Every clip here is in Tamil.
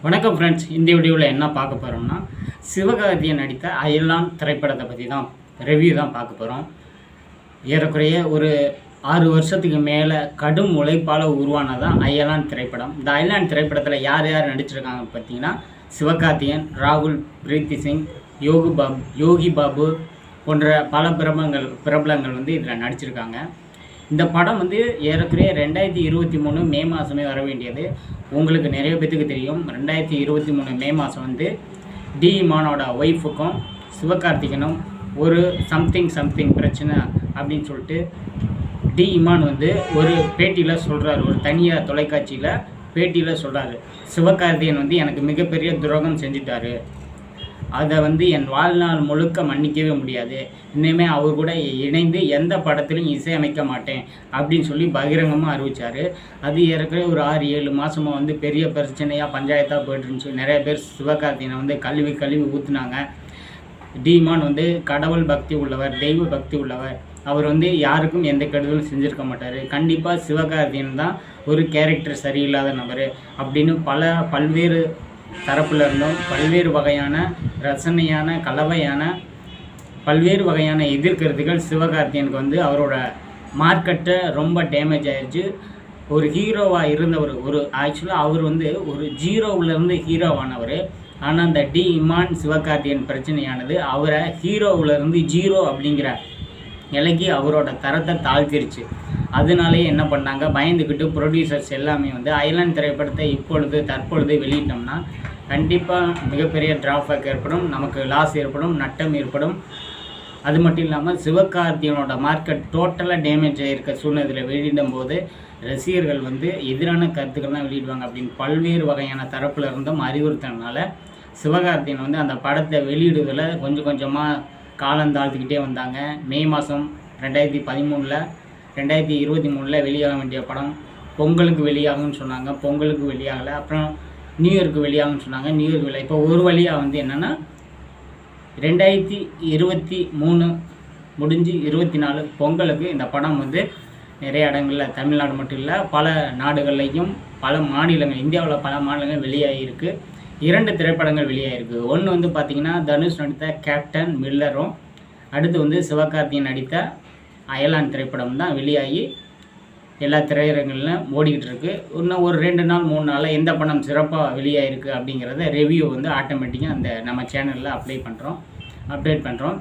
வணக்கம் ஃப்ரெண்ட்ஸ். இந்த வீடியோவில் என்ன பார்க்க போகிறோம்னா, சிவகார்த்திகேயன் நடித்த அயலான் திரைப்படத்தை பற்றி தான் ரிவ்யூ தான் பார்க்க போகிறோம். ஏறக்குறைய ஒரு 6 வருஷத்துக்கு மேலே கடும் உழைப்பால் உருவானதான் அயலான் திரைப்படம். இந்த அயலான் திரைப்படத்தில் யார் யார் நடிச்சிருக்காங்க பார்த்தீங்கன்னா, சிவகார்த்திகேயன், ராகுல் பிரீத்தி சிங், யோகி பாபு போன்ற பல பிரபலங்கள் வந்து இதில் நடிச்சிருக்காங்க. இந்த படம் வந்து ஏறக்குறைய 2023 மே மாதமே வர வேண்டியது. உங்களுக்கு நிறைய பேத்துக்கு தெரியும், 2023 மே மாதம் வந்து டி இமானோட ஒய்ஃபுக்கும் சிவகார்த்திகனும் ஒரு சம்திங் பிரச்சனை அப்படின்னு சொல்லிட்டு டி இமான் வந்து ஒரு பேட்டியில் சொல்கிறார், ஒரு தனியார் தொலைக்காட்சியில் பேட்டியில் சொல்கிறாரு, சிவகார்த்திகேயன் வந்து எனக்கு மிகப்பெரிய துரோகம் செஞ்சிட்டாரு, அதை வந்து என் வாழ்நாள் முழுக்க மன்னிக்கவே முடியாது, இனிமேல் அவர் கூட இணைந்து எந்த படத்துலையும் இசையமைக்க மாட்டேன் அப்படின்னு சொல்லி பகிரங்கமாக அறிவித்தார். அது ஏறக்குறைய ஒரு 6-7 மாதமாக வந்து பெரிய பிரச்சனையாக பஞ்சாயத்தாக போய்ட்டுருந்துச்சு. நிறைய பேர் சிவகார்த்திகேயனை வந்து கழுவி ஊற்றுனாங்க. டிமான் வந்து கடவுள் பக்தி உள்ளவர், தெய்வ பக்தி உள்ளவர், அவர் வந்து யாருக்கும் எந்த கெடுதலும் செஞ்சுருக்க மாட்டார், கண்டிப்பாக சிவகார்த்திகேயன் தான் ஒரு கேரக்டர் சரியில்லாத நபர் அப்படின்னு பல்வேறு தரப்பில் இருந்தும் பல்வேறு வகையான ரசனையான கலவையான பல்வேறு வகையான எதிர்கருத்துகள் சிவகார்த்திகேயனுக்கு வந்து அவரோட மார்க்கெட்டை ரொம்ப டேமேஜ் ஆயிடுச்சு. ஒரு ஹீரோவாக இருந்தவர், ஆக்சுவலாக அவர் வந்து ஒரு ஜீரோவிலேருந்து ஹீரோவானவர். ஆனால் அந்த டி இமான் சிவகார்த்திகேயன் பிரச்சனையானது அவரை ஹீரோவிலேருந்து ஜீரோ அப்படிங்கிற நிலைக்கு அவரோட தரத்தை தாழ்த்திருச்சு. அதனாலே என்ன பண்ணாங்க, பயந்துக்கிட்டு ப்ரொடியூசர்ஸ் எல்லாமே வந்து அயலான் திரைப்படத்தை தற்பொழுது வெளியிட்டோம்னா கண்டிப்பாக மிகப்பெரிய டிராபேக் ஏற்படும், நமக்கு லாஸ் ஏற்படும், நட்டம் ஏற்படும். அது மட்டும் இல்லாமல் சிவகார்த்திகேயனோட மார்க்கெட் டோட்டலாக டேமேஜ் ஆகிருக்க சூழ்நிலையில் வெளியிடும் போது ரசிகர்கள் வந்து எதிரான கருத்துக்கள் தான் வெளியிடுவாங்க அப்படின்னு பல்வேறு வகையான தரப்பில் இருந்தும் அறிவுறுத்தினால சிவகார்த்திகேயன் வந்து அந்த படத்தை வெளியிடுவதில் கொஞ்சமாக காலம் தாழ்த்திக்கிட்டே வந்தாங்க. மே மாதம் 2023 வெளியாக வேண்டிய படம் பொங்கலுக்கு வெளியாகும்னு சொன்னாங்க, பொங்கலுக்கு வெளியாகலை. அப்புறம் நியூ இயருக்கு வெளியாகும்னு சொன்னாங்க, நியூ இயருக்கு வெளியாக இப்போ ஒரு வழியாக வந்து என்னென்னா 2023 முடிஞ்சு 24 பொங்கலுக்கு இந்த படம் வந்து நிறைய இடங்களில், தமிழ்நாடு மட்டும் இல்லை பல நாடுகள்லையும் பல மாநிலங்கள், இந்தியாவில் பல மாநிலங்கள் வெளியாகிருக்கு. 2 திரைப்படங்கள் வெளியாகிருக்கு. ஒன்று வந்து பார்த்திங்கன்னா தனுஷ் நடித்த கேப்டன் மில்லரும், அடுத்து வந்து சிவகார்த்திகேயன் நடித்த அயலான் திரைப்படம் தான் வெளியாகி எல்லா திரையரங்குகளிலும் ஓடிக்கிட்டு இருக்குது. இன்னும் ஒரு 2 நாள் 3 நாளில் எந்த படம் சிறப்பாக வெளியாகிருக்கு அப்படிங்கிறத ரிவ்யூ வந்து ஆட்டோமேட்டிக்காக அந்த நம்ம சேனலில் அப்டேட் பண்ணுறோம்.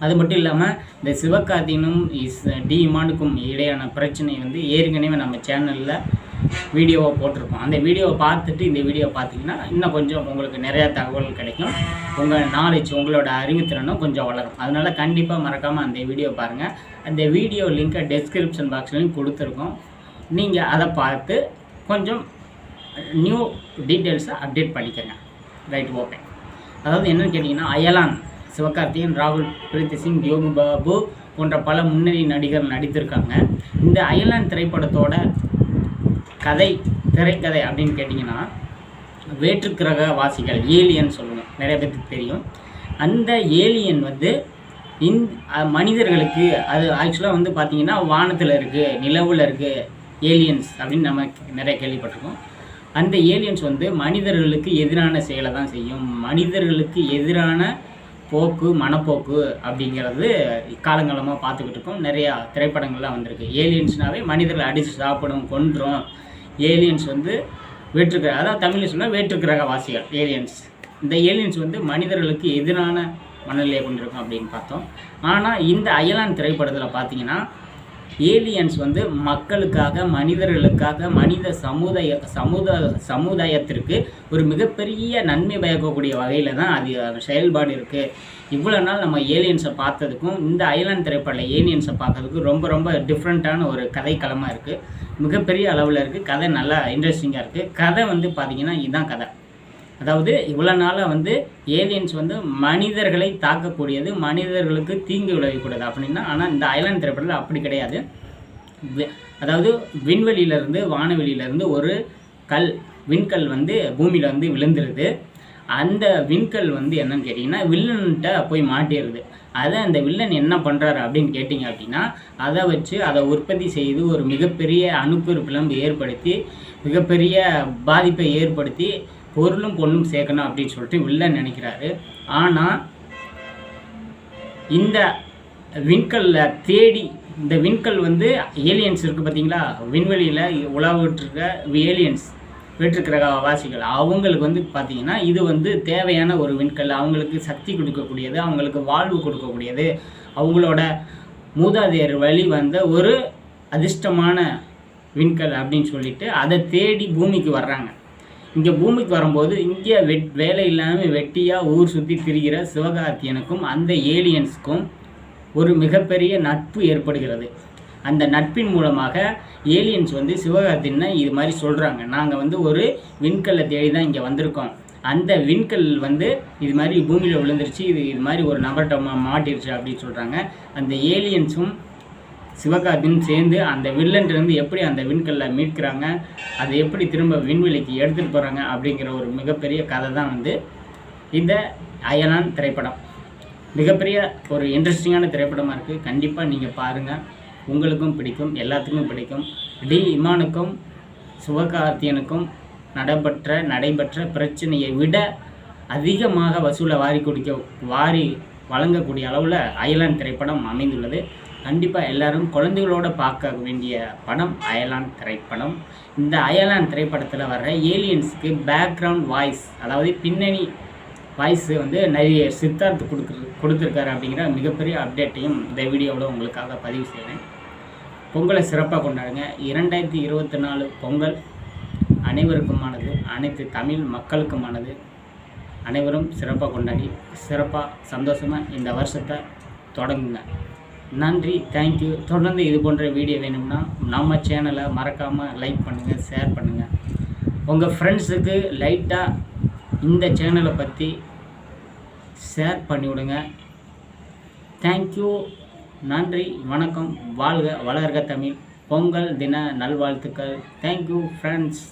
அது மட்டும் இல்லாமல் இந்த சிவகார்த்திகேயனும் டி இமானுக்கும் இடையான பிரச்சனை வந்து ஏற்கனவே நம்ம சேனலில் வீடியோவை போட்டிருக்கோம். அந்த வீடியோவை பார்த்துட்டு இந்த வீடியோவை பார்த்தீங்கன்னா இன்னும் கொஞ்சம் உங்களுக்கு நிறையா தகவல் கிடைக்கும், உங்கள் நாலேஜ், உங்களோட அறிவுத்திறனும் கொஞ்சம் வளரும். அதனால் கண்டிப்பாக மறக்காமல் அந்த வீடியோ பாருங்கள். அந்த வீடியோ லிங்க்கை டெஸ்கிரிப்ஷன் பாக்ஸ்லையும் கொடுத்துருக்கோம். நீங்கள் அதை பார்த்து கொஞ்சம் நியூ டீட்டெயில்ஸை அப்டேட் பண்ணிக்கோங்க. Right, okay. அதாவது என்னென்னு கேட்டிங்கன்னா, அயலான் சிவகார்த்திகேயன், ராகுல் பிரீத்தி சிங், யோகி பாபு போன்ற பல முன்னணி நடிகர்கள் நடித்திருக்காங்க. இந்த அயலான் திரைப்படத்தோட திரைக்கதை அப்படின்னு கேட்டிங்கன்னா, வேற்றுக்கிரக வாசிகள், ஏலியன் சொல்லுவோம், நிறைய பேருக்கு தெரியும். அந்த ஏலியன் வந்து மனிதர்களுக்கு, அது ஆக்சுவலாக வந்து பார்த்திங்கன்னா வானத்தில் இருக்குது, நிலவில் இருக்குது ஏலியன்ஸ் அப்படின்னு நம்ம நிறைய கேள்விப்பட்டிருக்கோம். அந்த ஏலியன்ஸ் வந்து மனிதர்களுக்கு எதிரான செயலை தான் செய்யும், மனிதர்களுக்கு எதிரான மனப்போக்கு அப்படிங்கிறது காலங்காலமாக பார்த்துக்கிட்டு இருக்கோம். நிறையா திரைப்படங்கள்லாம் வந்திருக்கு. ஏலியன்ஸ்னாவே மனிதர்களை அடித்து சாப்பிடும், கொன்றும். ஏலியன்ஸ் வந்து அதாவது தமிழில் சொன்னால் வேற்றுக்கிரக வாசிகள் ஏலியன்ஸ். இந்த ஏலியன்ஸ் வந்து மனிதர்களுக்கு எதிரான மனநிலையை கொண்டிருக்கும் அப்படின்னு பார்த்தோம். ஆனால் இந்த அயலான் திரைப்படத்தில் பார்த்தீங்கன்னா ஏலியன்ஸ் வந்து மக்களுக்காக, மனிதர்களுக்காக, மனித சமுதாயத்திற்கு ஒரு மிகப்பெரிய நன்மை பயக்கக்கூடிய வகையில் தான் அது செயல்பாடு இருக்குது. இவ்வளோ நாள் நம்ம ஏலியன்ஸை பார்த்ததுக்கும் இந்த அயலான் திரைப்படத்தில் ஏலியன்ஸை பார்க்கறதுக்கும் ரொம்ப டிஃப்ரெண்ட்டான ஒரு கதைக்களமாக இருக்குது. மிகப்பெரிய அளவில் இருக்குது. கதை நல்லா இன்ட்ரெஸ்டிங்காக இருக்குது. கதை வந்து பார்த்திங்கன்னா இதுதான் கதை. அதாவது இவ்வளோ நாளாக வந்து ஏலியன்ஸ் வந்து மனிதர்களை தாக்கக்கூடியது, மனிதர்களுக்கு தீங்கு விளைவிக்கூடாது அப்படின்னா, ஆனால் இந்த அயலான் திரைப்படத்தில் அப்படி கிடையாது. அதாவது வானவெளியிலேருந்து ஒரு விண்கல் வந்து பூமியில் வந்து விழுந்துருது. அந்த விண்கல் வந்து என்னன்னு கேட்டிங்கன்னா வில்லன்கிட்ட போய் மாட்டிடுது. அதை அந்த வில்லன் என்ன பண்ணுறாரு அப்படின்னு கேட்டிங்க அப்படின்னா, அதை உற்பத்தி செய்து ஒரு மிகப்பெரிய அணுக்கரு பிளம்பு ஏற்படுத்தி மிகப்பெரிய பாதிப்பை ஏற்படுத்தி பொருளும் பொண்ணும் சேர்க்கணும் அப்படின்னு சொல்லிட்டு வில்லன் நினைக்கிறாரு. ஆனால் இந்த விண்கல்லில் தேடி இந்த விண்கல் வந்து ஏலியன்ஸ் இருக்குது பார்த்தீங்களா, விண்வெளியில் உலாவிட்டுருக்க ஏலியன்ஸ் வேற்றுக்கிரக வாசிகள் அவங்களுக்கு வந்து பார்த்திங்கன்னா இது வந்து தேவையான ஒரு விண்கல், அவங்களுக்கு சக்தி கொடுக்கக்கூடியது, அவங்களுக்கு வாழ்வு கொடுக்கக்கூடியது, அவங்களோட மூதாதையர் வழி வந்த ஒரு அதிர்ஷ்டமான விண்கல் அப்படின்னு சொல்லிட்டு அதை தேடி பூமிக்கு வர்றாங்க. இங்கே பூமிக்கு வரும்போது இங்கே வேலை இல்லாமல் வெட்டியாக ஊர் சுற்றி திரிகிற சிவகார்த்தியனுக்கும் அந்த ஏலியன்ஸுக்கும் ஒரு மிகப்பெரிய நட்பு ஏற்படுகிறது. அந்த நட்பின் மூலமாக ஏலியன்ஸ் வந்து சிவகார்த்தியனை இது மாதிரி சொல்கிறாங்க, நாங்கள் வந்து ஒரு விண்கல்லை தேடி தான் இங்கே வந்திருக்கோம், அந்த விண்கல் வந்து இது மாதிரி பூமியில் விழுந்துருச்சு, இது மாதிரி ஒரு நபர்கிட்ட மாட்டிருச்சு அப்படின்னு சொல்கிறாங்க. அந்த ஏலியன்ஸும் சிவகார்த்தியனும் சேர்ந்து அந்த வில்லன்லேருந்து எப்படி அந்த விண்கல்லை மீட்கிறாங்க, அதை எப்படி திரும்ப விண்வெளிக்கு எடுத்துகிட்டு போகிறாங்க அப்படிங்கிற ஒரு மிகப்பெரிய கதை தான் வந்து இந்த அயலான் திரைப்படம். மிகப்பெரிய ஒரு இன்ட்ரெஸ்டிங்கான திரைப்படமாக இருக்குது. கண்டிப்பாக நீங்கள் பாருங்கள், உங்களுக்கும் பிடிக்கும், எல்லாத்துக்கும் பிடிக்கும். இமானுக்கும் சிவகார்த்தியனுக்கும் நடைபெற்ற பிரச்சனையை விட அதிகமாக வசூலை வாரி வழங்கக்கூடிய அளவில் அயலான் திரைப்படம் அமைந்துள்ளது. கண்டிப்பாக எல்லோரும் குழந்தைகளோடு பார்க்க வேண்டிய படம் அயலான் திரைப்படம். இந்த அயலான் திரைப்படத்தில் வர்ற ஏலியன்ஸுக்கு பேக்ரவுண்ட் வாய்ஸ், அதாவது பின்னணி வாய்ஸ் வந்து நிறைய சித்தார்த்து கொடுத்துருக்காரு அப்படிங்கிற மிகப்பெரிய அப்டேட்டையும் இந்த வீடியோவில் உங்களுக்காக பதிவு செய்கிறேன். பொங்கலை சிறப்பாக கொண்டாடுங்க. 2024 பொங்கல் அனைவருக்குமானது, அனைத்து தமிழ் மக்களுக்குமானது. அனைவரும் சிறப்பாக கொண்டாடி சிறப்பாக சந்தோஷமாக இந்த வருஷத்தை தொடங்குங்க. நன்றி, தேங்க்யூ. தொடர்ந்து இது போன்ற வீடியோ வேணும்னா நம்ம சேனலை மறக்காமல் லைக் பண்ணுங்கள், ஷேர் பண்ணுங்கள். உங்கள் ஃப்ரெண்ட்ஸுக்கு லைட்டாக இந்த சேனலை பற்றி ஷேர் பண்ணிவிடுங்க. தேங்க்யூ, நன்றி, வணக்கம், வாழ்க வளர்க தமிழ். பொங்கல் தின நல்வாழ்த்துக்கள். Thank you friends.